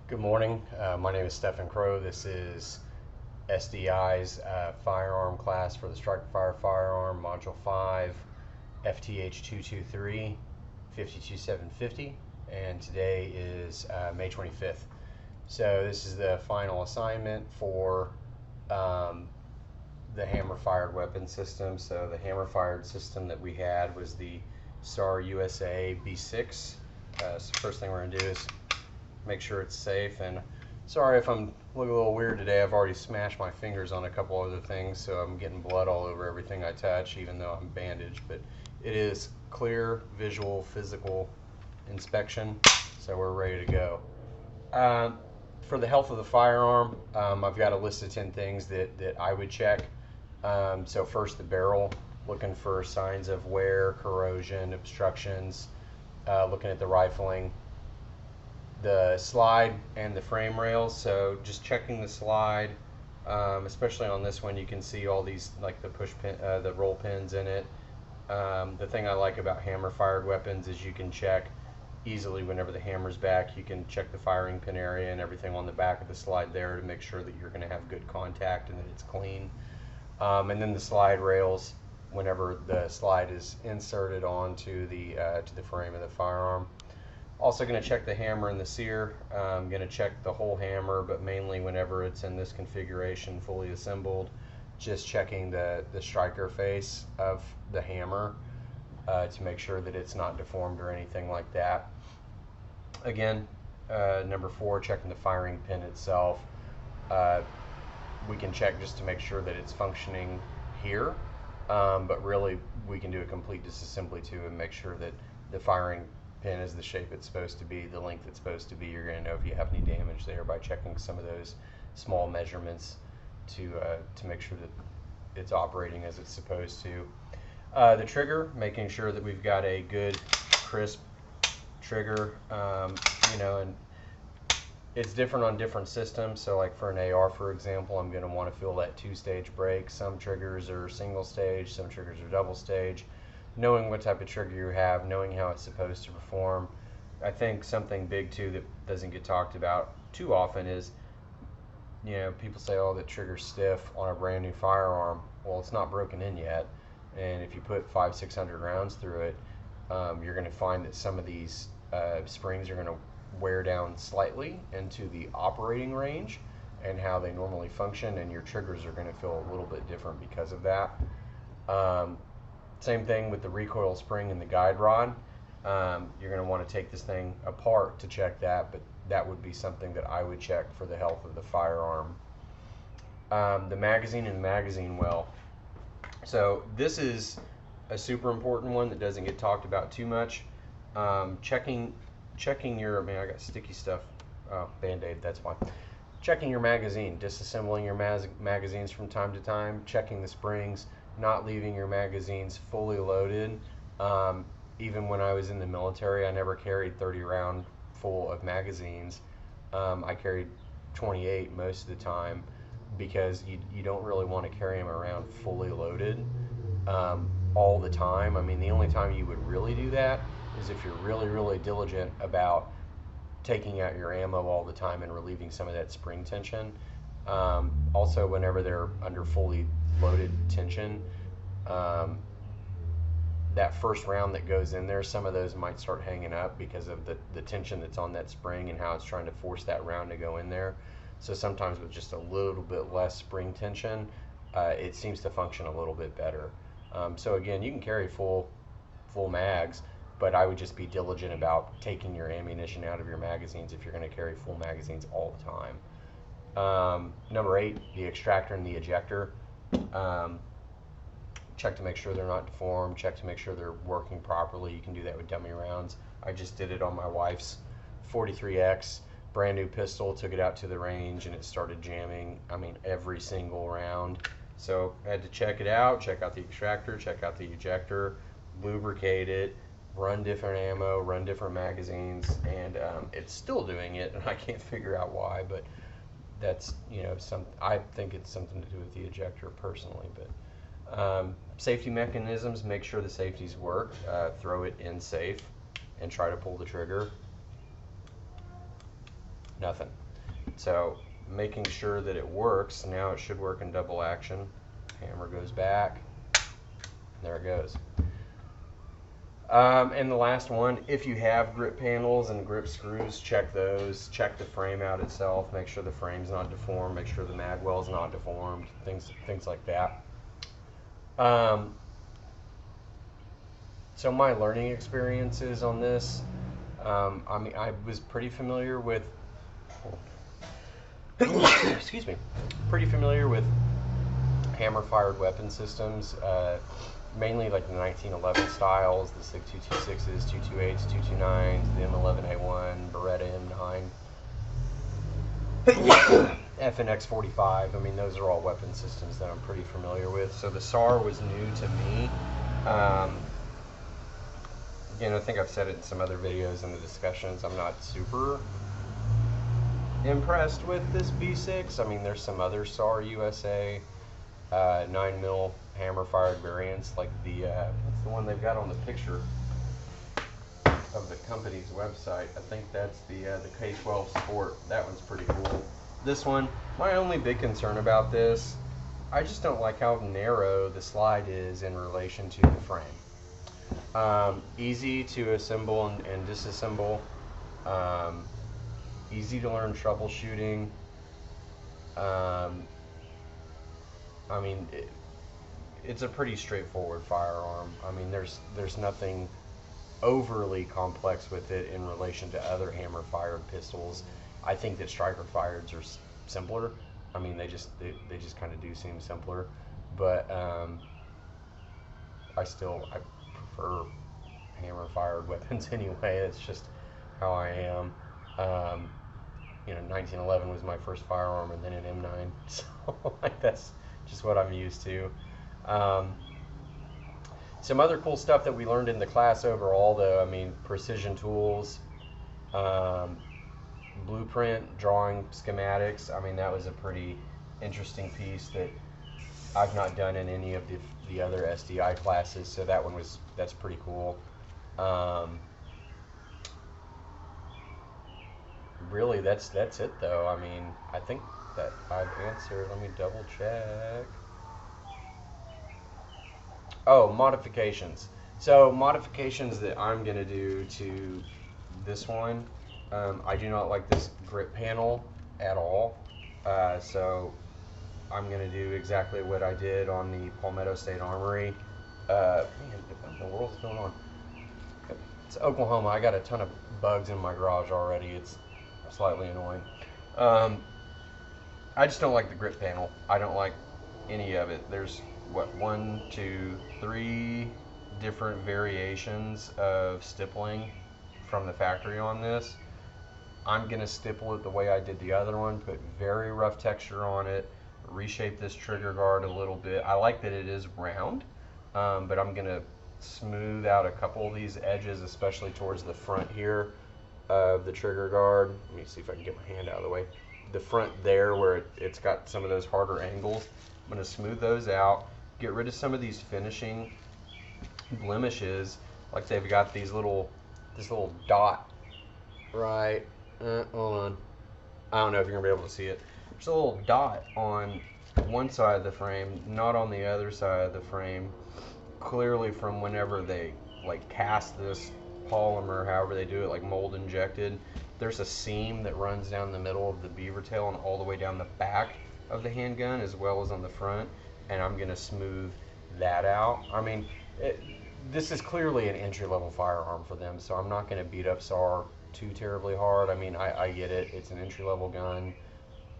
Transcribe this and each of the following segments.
Good morning. My name is Stephen Crow. This is SDI's firearm class for the Striker Fire Firearm, Module 5, FTH 223, 52750, and today is May 25th. So this is the final assignment for the hammer-fired weapon system. So the hammer-fired system that we had was the SAR USA B6. So first thing we're going to do is make sure it's safe. And sorry if I'm looking a little weird today. I've already smashed my fingers on a couple other things, so I'm getting blood all over everything I touch, even though I'm bandaged. But it is clear, visual, physical inspection, so we're ready to go. For the health of the firearm, I've got a list of 10 things that I would check. So first, the barrel, looking for signs of wear, corrosion, obstructions, looking at the rifling, the slide and the frame rails. So just checking the slide, especially on this one, you can see all these, like the push pin, the roll pins in it. The thing I like about hammer fired weapons is you can check easily whenever the hammer's back. You can check the firing pin area and everything on the back of the slide there to make sure that you're going to have good contact and that it's clean. And then the slide rails, whenever the slide is inserted onto the to the frame of the firearm. Also going to check the hammer and the sear. I'm going to check the whole hammer, but mainly whenever it's in this configuration fully assembled, just checking the striker face of the hammer to make sure that it's not deformed or anything like that. Again, number 4, checking the firing pin itself. We can check just to make sure that it's functioning here, but really we can do a complete disassembly too and make sure that the firing pin is the shape it's supposed to be, the length it's supposed to be. You're going to know if you have any damage there by checking some of those small measurements to make sure that it's operating as it's supposed to. The trigger, making sure that we've got a good crisp trigger, and it's different on different systems. So like for an AR, for example, I'm going to want to feel that 2-stage break. Some triggers are single stage, some triggers are double stage. Knowing what type of trigger you have, knowing how it's supposed to perform. I think something big too that doesn't get talked about too often is, people say, oh, the trigger's stiff on a brand new firearm. Well, it's not broken in yet, and if you put 500-600 rounds through it, you're going to find that some of these springs are going to wear down slightly into the operating range and how they normally function, and your triggers are going to feel a little bit different because of that. Same thing with the recoil spring and the guide rod. You're going to want to take this thing apart to check that, but that would be something that I would check for the health of the firearm. The magazine and the magazine well. So this is a super important one that doesn't get talked about too much. Checking your, man, I got sticky stuff. Oh, Band-Aid, that's fine. Checking your magazine, disassembling your magazines from time to time, checking the springs, not leaving your magazines fully loaded. Even when I was in the military, I never carried 30 round full of magazines. I carried 28 most of the time because you don't really want to carry them around fully loaded all the time. I mean, the only time you would really do that is if you're really, really diligent about taking out your ammo all the time and relieving some of that spring tension. Also, whenever they're under fully loaded tension, that first round that goes in there, some of those might start hanging up because of the tension that's on that spring and how it's trying to force that round to go in there. So sometimes with just a little bit less spring tension, it seems to function a little bit better. So again, you can carry full mags, but I would just be diligent about taking your ammunition out of your magazines if you're going to carry full magazines all the time. Number 8, the extractor and the ejector. Check to make sure they're not deformed, check to make sure they're working properly. You can do that with dummy rounds. I just did it on my wife's 43X, brand new pistol, took it out to the range and it started jamming, every single round. So I had to check it out, check out the extractor, check out the ejector, lubricate it, run different ammo, run different magazines, and it's still doing it, and I can't figure out why, but that's, I think it's something to do with the ejector personally. But safety mechanisms, make sure the safeties work. Throw it in safe and try to pull the trigger. Nothing. So making sure that it works. Now it should work in double action. Hammer goes back. There it goes. And the last one, if you have grip panels and grip screws, check those. Check the frame out itself. Make sure the frame's not deformed. Make sure the mag well's not deformed. Things like that. So my learning experiences on this, I mean, I was pretty familiar with, excuse me, pretty familiar with hammer-fired weapon systems, mainly like the 1911 styles, the SIG 226s, 228s, 229s, the M11A1, Beretta M9, FNX 45. I mean, those are all weapon systems that I'm pretty familiar with. So the SAR was new to me. Again, I think I've said it in some other videos in the discussions. I'm not super impressed with this B6. I mean, there's some other SAR USA 9mm hammer-fired variants, like what's the one they've got on the picture of the company's website? I think that's the K12 Sport. That one's pretty cool. This one, my only big concern about this, I just don't like how narrow the slide is in relation to the frame. Easy to assemble and disassemble. Easy to learn troubleshooting. I mean, it's a pretty straightforward firearm. I mean, there's nothing overly complex with it in relation to other hammer-fired pistols. I think that striker-fireds are simpler. I mean, they just kind of do seem simpler, but I prefer hammer-fired weapons anyway. It's just how I am. You know, 1911 was my first firearm, and then an M9, so like that's just what I'm used to. Some other cool stuff that we learned in the class overall, though, I mean, precision tools, blueprint, drawing schematics. I mean, that was a pretty interesting piece that I've not done in any of the other SDI classes, so that's pretty cool. Really, that's it, though. I mean, I think that I've answered. Let me double check. Oh, modifications. So modifications that I'm going to do to this one, I do not like this grip panel at all. So I'm going to do exactly what I did on the Palmetto State Armory. Man, what in the world is going on? It's Oklahoma. I got a ton of bugs in my garage already. It's slightly annoying. I just don't like the grip panel. I don't like any of it. There's, what, 1, 2, 3 different variations of stippling from the factory on this. I'm going to stipple it the way I did the other one, put very rough texture on it, reshape this trigger guard a little bit. I like that it is round, but I'm going to smooth out a couple of these edges, especially towards the front here of the trigger guard. Let me see if I can get my hand out of the way. The front there where it's got some of those harder angles, I'm going to smooth those out, get rid of some of these finishing blemishes, like they've got this little dot right, hold on, I don't know if you're going to be able to see it. There's a little dot on one side of the frame, not on the other side of the frame, clearly from whenever they like cast this polymer, however they do it, like mold injected. There's a seam that runs down the middle of the beaver tail and all the way down the back of the handgun as well as on the front, and I'm going to smooth that out. I mean, this is clearly an entry-level firearm for them, so I'm not going to beat up SAR too terribly hard. I mean, I get it. It's an entry-level gun.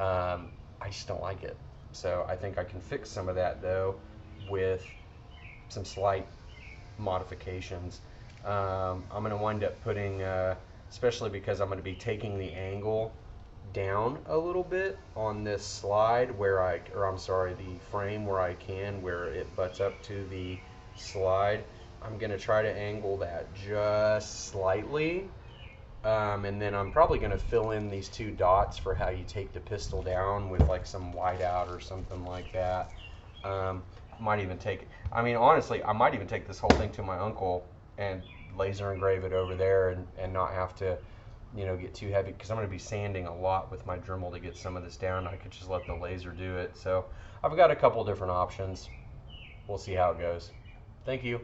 I just don't like it. So I think I can fix some of that, though, with some slight modifications. I'm going to wind up putting, especially because I'm going to be taking the angle down a little bit on this slide where the frame where I can, where it butts up to the slide. I'm going to try to angle that just slightly, and then I'm probably going to fill in these 2 dots for how you take the pistol down with like some whiteout or something like that. Might even take, I mean, honestly, I might even take this whole thing to my uncle and laser engrave it over there and not have to you know, get too heavy, because I'm going to be sanding a lot with my Dremel to get some of this down. I could just let the laser do it. So I've got a couple different options. We'll see how it goes. Thank you.